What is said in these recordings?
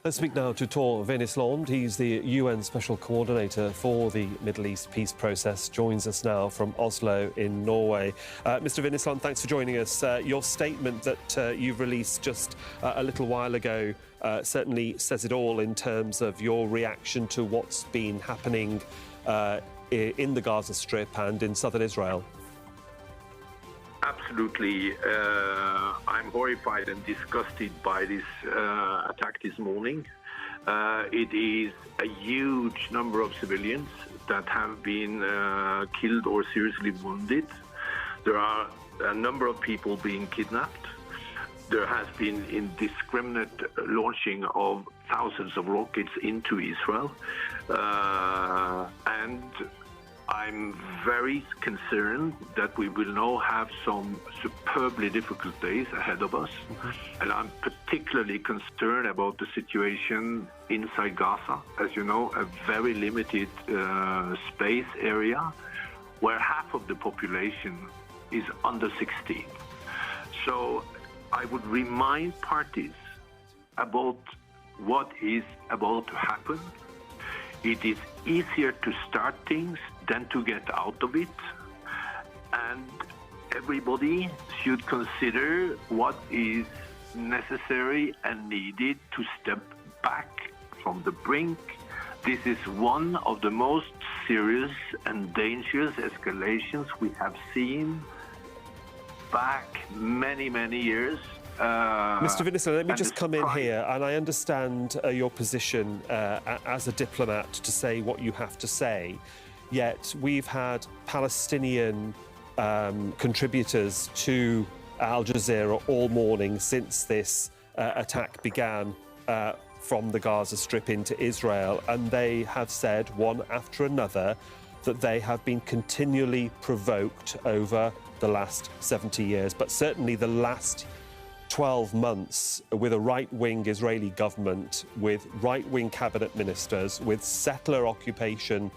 Let's speak now to Tor Wennesland. He's the UN Special Coordinator for the Middle East peace process. Joins us now from Oslo in Norway. Mr. Wennesland, thanks for joining us. Your statement that you've released just a little while ago certainly says it all in terms of your reaction to what's been happening in the Gaza Strip and in southern Israel. Absolutely. I'm horrified and disgusted by this attack this morning. It is a huge number of civilians that have been killed or seriously wounded. There are a number of people being kidnapped. There has been indiscriminate launching of thousands of rockets into Israel. And I'm very concerned that we will now have some superbly difficult days ahead of us. And I'm particularly concerned about the situation inside Gaza. As you know, a very limited space area where half of the population is under 16. So I would remind parties about what is about to happen. It is easier to start things than to get out of it. And everybody should consider what is necessary and needed to step back from the brink. This is one of the most serious and dangerous escalations we have seen back many, many years. Mr. Wennesland, let me just come in here, and I understand your position as a diplomat to say what you have to say, yet we've had Palestinian contributors to Al Jazeera all morning since this attack began from the Gaza Strip into Israel, and they have said one after another that they have been continually provoked over the last 70 years, but certainly the last 12 months with a right-wing Israeli government, with right-wing cabinet ministers, with settler occupation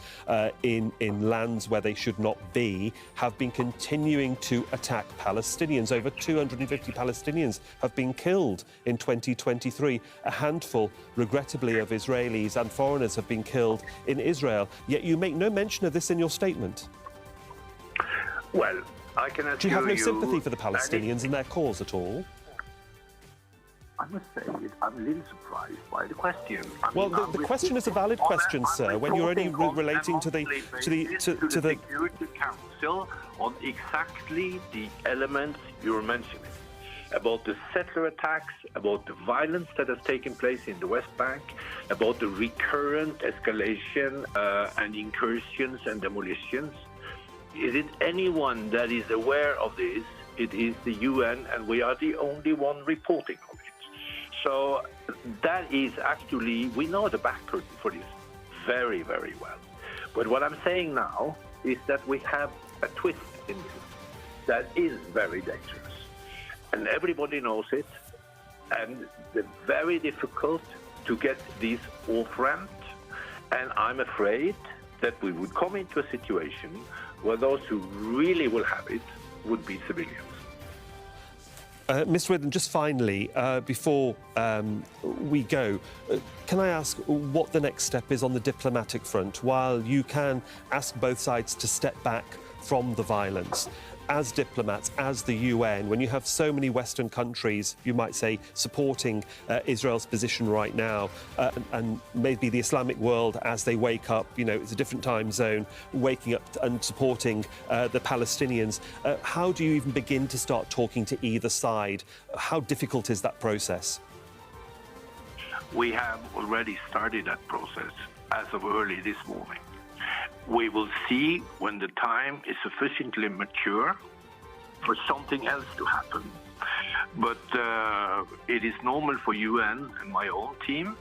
in lands where they should not be, have been continuing to attack Palestinians. Over 250 Palestinians have been killed in 2023. A handful, regrettably, of Israelis and foreigners have been killed in Israel. Yet you make no mention of this in your statement. Well, I can assure you... Do you have no sympathy for the Palestinians and their cause at all? I must say, I'm a little surprised by the question. Well, the question is a valid question, sir, when you're only relating to the Security Council on exactly the elements you're mentioning, about the settler attacks, about the violence that has taken place in the West Bank, about the recurrent escalation and incursions and demolitions. Is it anyone that is aware of this? It is the UN, and we are the only one reporting on it. So that is actually, we know the background for this very, very well. But what I'm saying now is that we have a twist in this that is very dangerous. And everybody knows it. And it's very difficult to get this off-ramped. And I'm afraid that we would come into a situation where those who really will have it would be civilians. Mr. Wennesland, just finally, before we go, can I ask what the next step is on the diplomatic front? While you can ask both sides to step back from the violence, as diplomats, as the UN, when you have so many Western countries, you might say, supporting Israel's position right now, and maybe the Islamic world, as they wake up, you know, it's a different time zone, waking up and supporting the Palestinians, how do you even begin to start talking to either side? How difficult is that process? We have already started that process as of early this morning. We will see when the time is sufficiently mature for something else to happen. But it is normal for UN and my own team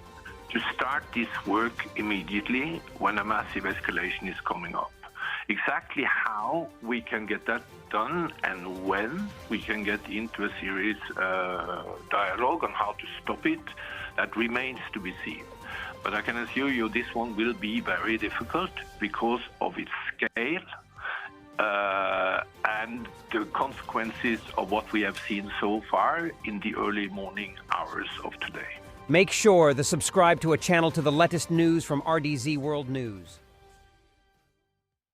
to start this work immediately when a massive escalation is coming up. Exactly how we can get that done and when we can get into a serious dialogue on how to stop it, that remains to be seen. But I can assure you this one will be very difficult because of its scale and the consequences of what we have seen so far in the early morning hours of today. Make sure to subscribe to a channel to the latest news from RDZ World News.